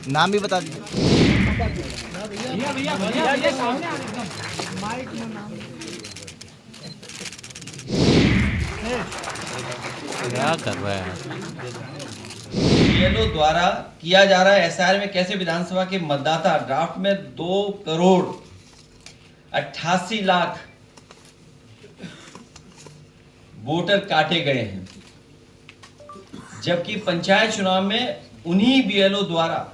नाम भी बता दीजिए। क्या कर रहा है? बीएलओ द्वारा किया जा रहा है एसआईआर में कैसे विधानसभा के मतदाता ड्राफ्ट में 2,88,00,000 वोटर काटे गए हैं, जबकि पंचायत चुनाव में उन्हीं बीएलओ द्वारा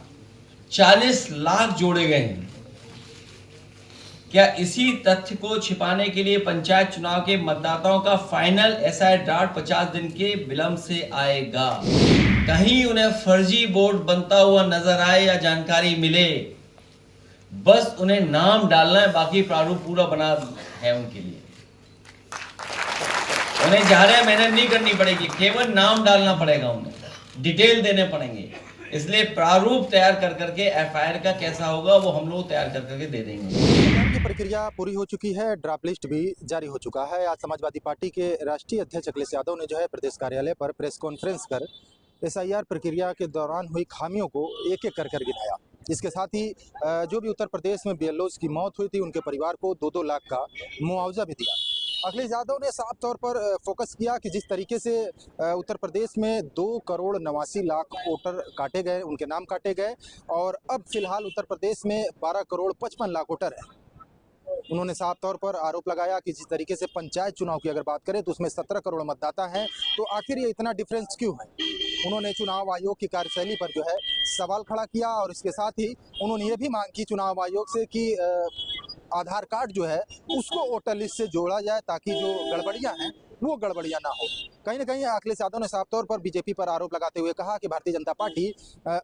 40 लाख जोड़े गए हैं। क्या इसी तथ्य को छिपाने के लिए पंचायत चुनाव के मतदाताओं का फाइनल एसआईआर ड्राफ्ट 50 दिन के विलंब से आएगा? कहीं उन्हें फर्जी वोट बनता हुआ नजर आए या जानकारी मिले, बस उन्हें नाम डालना है, बाकी प्रारूप पूरा बना है उनके लिए। उन्हें ज्यादा मेहनत नहीं करनी पड़ेगी, केवल नाम डालना पड़ेगा, उन्हें डिटेल देने पड़ेंगे। इसलिए प्रारूप तैयार कर करके एफआईआर का कैसा होगा वो हम लोग तैयार कर करके दे देंगे। की प्रक्रिया पूरी हो चुकी है, ड्राफ्ट लिस्ट भी जारी हो चुका है। आज समाजवादी पार्टी के राष्ट्रीय अध्यक्ष अखिलेश यादव ने जो है प्रदेश कार्यालय पर प्रेस कॉन्फ्रेंस कर एसआईआर प्रक्रिया के दौरान हुई खामियों को एक एक कर गिनाया। इसके साथ ही जो भी उत्तर प्रदेश में बीएलओज की मौत हुई थी उनके परिवार को 2-2 लाख का मुआवजा भी दिया। अखिलेश यादव ने साफ तौर पर फोकस किया कि जिस तरीके से उत्तर प्रदेश में 2,89,00,000 वोटर काटे गए, उनके नाम काटे गए, और अब फिलहाल उत्तर प्रदेश में 12,55,00,000 वोटर हैं। उन्होंने साफ तौर पर आरोप लगाया कि जिस तरीके से पंचायत चुनाव की अगर बात करें तो उसमें 17 करोड़ मतदाता हैं, तो आखिर ये इतना डिफरेंस क्यों है? उन्होंने चुनाव आयोग की कार्यशैली पर जो है सवाल खड़ा किया, और इसके साथ ही उन्होंने ये भी मांग की चुनाव आयोग से कि आधार कार्ड जो है उसको वोटर लिस्ट से जोड़ा जाए, ताकि जो गड़बड़ियां हैं वो गड़बड़ियां ना हो। कहीं ना कहीं अखिलेश यादव ने साफ तौर पर बीजेपी पर आरोप लगाते हुए कहा कि भारतीय जनता पार्टी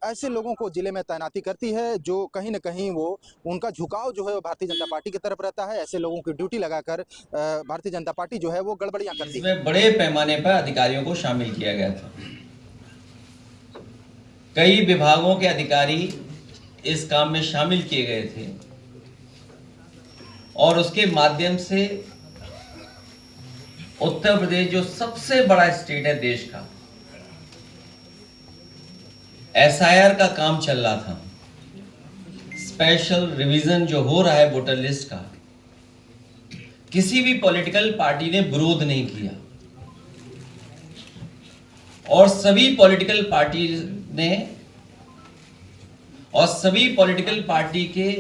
ऐसे लोगों को जिले में तैनाती करती है जो कहीं ना कहीं वो उनका झुकाव जो है वो भारतीय जनता पार्टी की तरफ रहता है। ऐसे लोगों की ड्यूटी लगाकर भारतीय जनता पार्टी जो है वो गड़बड़ियां करती है। इसमें बड़े पैमाने पर अधिकारियों को शामिल किया गया था। कई विभागों के अधिकारी इस काम में शामिल किए गए थे, और उसके माध्यम से उत्तर प्रदेश जो सबसे बड़ा स्टेट है देश का, एसआईआर का काम चल रहा था। स्पेशल रिवीजन जो हो रहा है वोटर लिस्ट का, किसी भी पॉलिटिकल पार्टी ने विरोध नहीं किया, और सभी पॉलिटिकल पार्टी के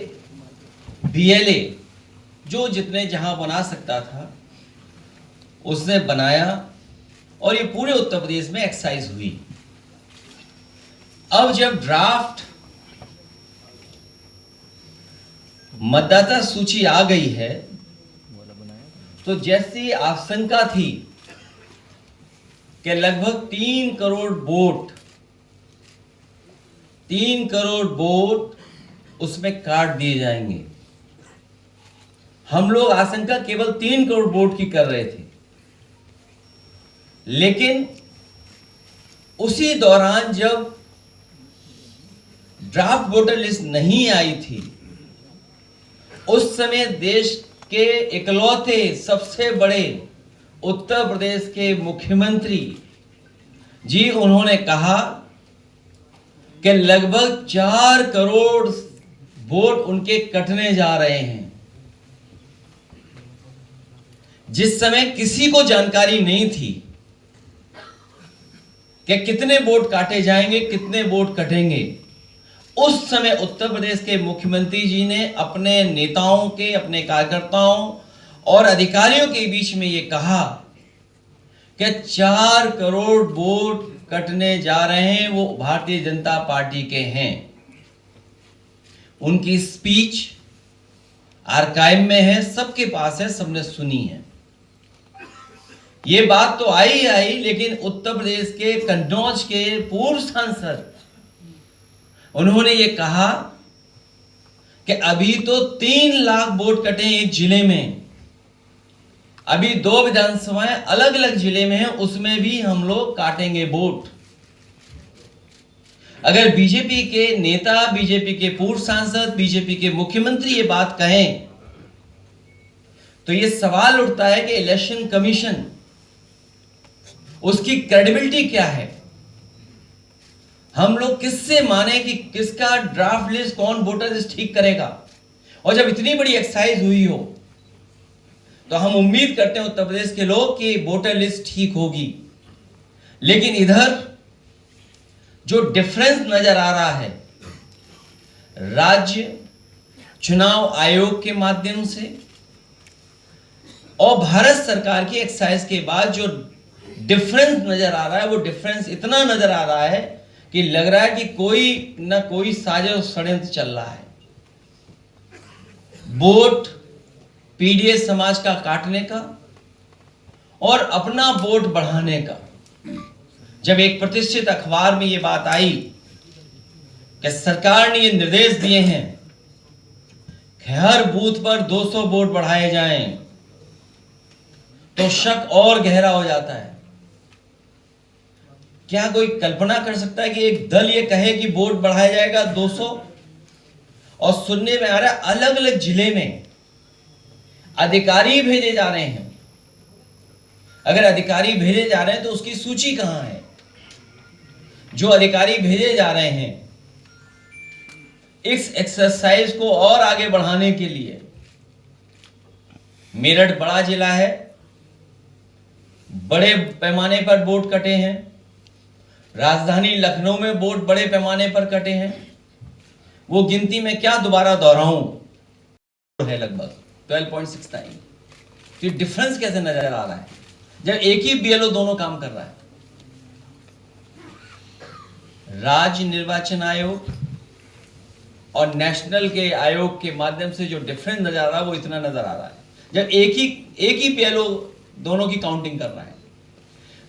बीएलए जो जितने जहां बना सकता था उसने बनाया, और ये पूरे उत्तर प्रदेश में एक्सरसाइज हुई। अब जब ड्राफ्ट मतदाता सूची आ गई है, तो जैसी आशंका थी कि लगभग 3 करोड़ वोट उसमें काट दिए जाएंगे। हम लोग आशंका केवल 3 करोड़ वोट की कर रहे थे, लेकिन उसी दौरान जब ड्राफ्ट वोटर लिस्ट नहीं आई थी, उस समय देश के इकलौते सबसे बड़े उत्तर प्रदेश के मुख्यमंत्री जी उन्होंने कहा कि लगभग 4 करोड़ वोट उनके कटने जा रहे हैं, जिस समय किसी को जानकारी नहीं थी कि कितने वोट काटे जाएंगे, कितने वोट कटेंगे। उस समय उत्तर प्रदेश के मुख्यमंत्री जी ने अपने नेताओं के, अपने कार्यकर्ताओं और अधिकारियों के बीच में ये कहा कि 4 करोड़ वोट कटने जा रहे हैं, वो भारतीय जनता पार्टी के हैं। उनकी स्पीच आर्काइव में है, सबके पास है, सबने सुनी है। ये बात तो आई, लेकिन उत्तर प्रदेश के कन्नौज के पूर्व सांसद उन्होंने ये कहा कि अभी तो 3 लाख वोट कटे एक जिले में, अभी 2 विधानसभाएं अलग अलग जिले में हैं, उसमें भी हम लोग काटेंगे वोट। अगर बीजेपी के नेता, बीजेपी के पूर्व सांसद, बीजेपी के मुख्यमंत्री ये बात कहें, तो ये सवाल उठता है कि इलेक्शन कमीशन, उसकी क्रेडिबिलिटी क्या है? हम लोग किससे माने कि किसका ड्राफ्ट लिस्ट कौन वोटर लिस्ट ठीक करेगा? और जब इतनी बड़ी एक्सरसाइज हुई हो तो हम उम्मीद करते हैं उत्तर प्रदेश के लोग कि वोटर लिस्ट ठीक होगी। लेकिन इधर जो डिफरेंस नजर आ रहा है राज्य चुनाव आयोग के माध्यम से और भारत सरकार की एक्सरसाइज के बाद जो डिफरेंस नजर आ रहा है, वो डिफरेंस इतना नजर आ रहा है कि लग रहा है कि कोई ना कोई साजिश और षड्यंत्र चल रहा है। वोट पीडीएस समाज का काटने का और अपना वोट बढ़ाने का। जब एक प्रतिष्ठित अखबार में यह बात आई कि सरकार ने ये निर्देश दिए हैं कि हर बूथ पर 200 वोट बढ़ाए जाएं, तो शक और गहरा हो जाता है। क्या कोई कल्पना कर सकता है कि एक दल ये कहे कि वोट बढ़ाया जाएगा 200, और सुनने में आ रहा है अलग अलग जिले में अधिकारी भेजे जा रहे हैं। अगर अधिकारी भेजे जा रहे हैं तो उसकी सूची कहां है? जो अधिकारी भेजे जा रहे हैं इस एक्सरसाइज को और आगे बढ़ाने के लिए, मेरठ बड़ा जिला है, बड़े पैमाने पर वोट कटे हैं। राजधानी लखनऊ में वोट बड़े पैमाने पर कटे हैं। वो गिनती में क्या दोबारा दोहराऊं है लगभग 12.69। तो डिफरेंस कैसे नजर आ रहा है जब एक ही बीएलओ दोनों काम कर रहा है? राज्य निर्वाचन आयोग और नेशनल के आयोग के माध्यम से जो डिफरेंस नजर आ रहा है वो इतना नजर आ रहा है जब एक ही बीएलओ दोनों की काउंटिंग कर रहा है।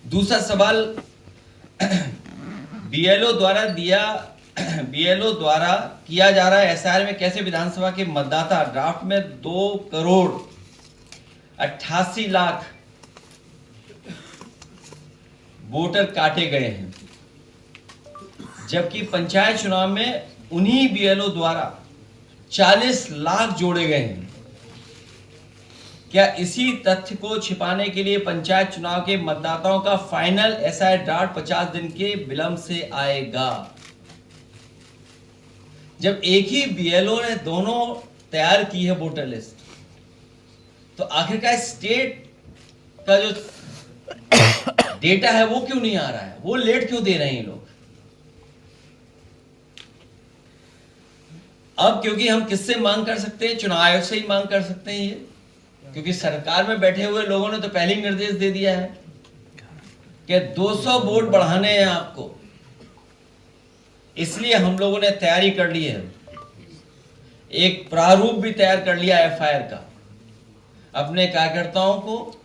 दूसरा सवाल, बीएलओ द्वारा किया जा रहा है एसआईआर में कैसे विधानसभा के मतदाता ड्राफ्ट में 2,88,00,000 वोटर काटे गए हैं, जबकि पंचायत चुनाव में उन्हीं बीएलओ द्वारा 40 लाख जोड़े गए हैं। क्या इसी तथ्य को छिपाने के लिए पंचायत चुनाव के मतदाताओं का फाइनल एसआईआर ड्राफ्ट 50 दिन के विलंब से आएगा? जब एक ही बीएलओ ने दोनों तैयार की है वोटर लिस्ट, तो आखिरकार स्टेट का जो डेटा है वो क्यों नहीं आ रहा है? वो लेट क्यों दे रहे हैं ये लोग? अब क्योंकि हम किससे मांग कर सकते हैं? चुनाव आयोग से ही मांग कर सकते हैं ये, क्योंकि सरकार में बैठे हुए लोगों ने तो पहले ही निर्देश दे दिया है कि 200 वोट बढ़ाने हैं आपको। इसलिए हम लोगों ने तैयारी कर ली है, एक प्रारूप भी तैयार कर लिया एफआईआर का। अपने कार्यकर्ताओं को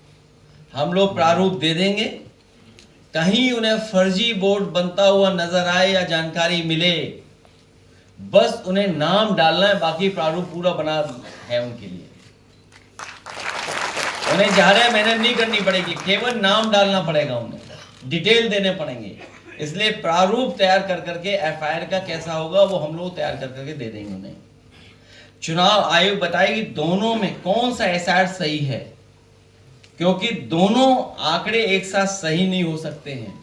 हम लोग प्रारूप दे देंगे, कहीं उन्हें फर्जी वोट बनता हुआ नजर आए या जानकारी मिले, बस उन्हें नाम डालना है, बाकी प्रारूप पूरा बना है उनके लिए। उन्हें ज्यादा मेहनत नहीं करनी पड़ेगी, केवल नाम डालना पड़ेगा, उन्हें डिटेल देने पड़ेंगे। इसलिए प्रारूप तैयार कर करके एफआईआर का कैसा होगा वो हम लोग तैयार कर करके दे देंगे उन्हें। चुनाव आयोग बताएगी दोनों में कौन सा एसआईआर सही है, क्योंकि दोनों आंकड़े एक साथ सही नहीं हो सकते हैं।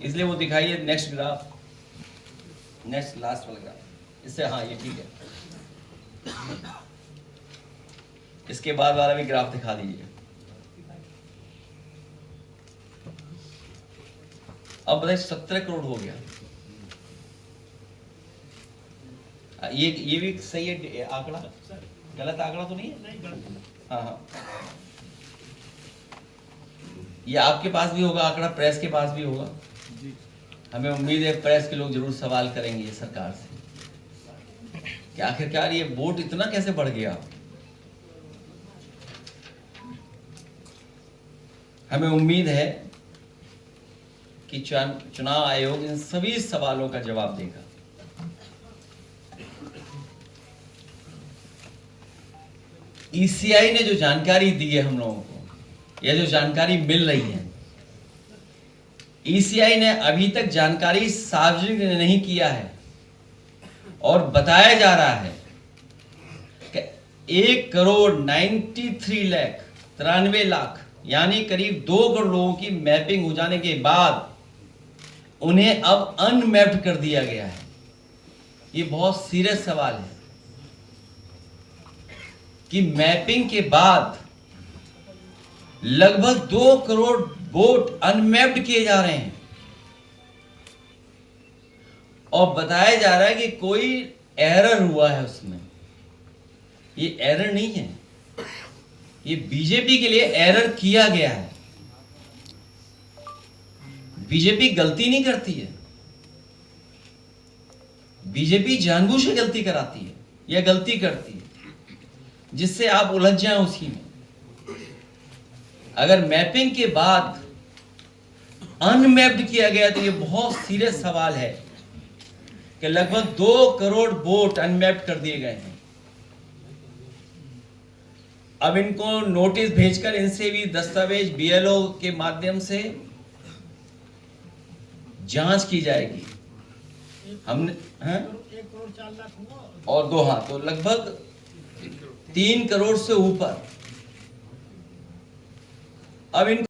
इसलिए वो दिखाइए नेक्स्ट ग्राफ, नेक्स्ट लास्ट वाला ग्राफ। इससे हाँ ये ठीक है, इसके बाद वाला भी ग्राफ दिखा दीजिए। अब बताइए 17 करोड़ हो गया। ये भी सही है आंकड़ा? गलत आंकड़ा तो नहीं है? हाँ हाँ, ये आपके पास भी होगा आंकड़ा, प्रेस के पास भी होगा। हमें उम्मीद है प्रेस के लोग जरूर सवाल करेंगे ये सरकार से कि आखिरकार ये वोट इतना कैसे बढ़ गया। हमें उम्मीद है कि चुनाव आयोग इन सभी सवालों का जवाब देगा। ईसीआई ने जो जानकारी दी है हम लोगों को, या जो जानकारी मिल रही है, ईसीआई ने अभी तक जानकारी सार्वजनिक नहीं किया है और बताया जा रहा है कि 1,93,93,00,000 यानी करीब 2 करोड़ लोगों की मैपिंग हो जाने के बाद उन्हें अब अनमैप्ड कर दिया गया है। ये बहुत सीरियस सवाल है कि मैपिंग के बाद लगभग 2 करोड़ वोट अनमैप्ड किए जा रहे हैं और बताया जा रहा है कि कोई एरर हुआ है उसमें। ये एरर नहीं है, ये बीजेपी के लिए एरर किया गया है। बीजेपी गलती नहीं करती है, बीजेपी जानबूझ के गलती कराती है या गलती करती है जिससे आप उलझ जाएं उसी में। अगर मैपिंग के बाद अनमैप्ड किया गया तो ये बहुत सीरियस सवाल है कि लगभग 2 करोड़ वोट अनमैप्ड कर दिए गए हैं। अब इनको नोटिस भेजकर इनसे भी दस्तावेज बीएलओ के माध्यम से जांच की जाएगी। हमने और 2 हाँ तो लगभग 3 करोड़ से ऊपर। अब इन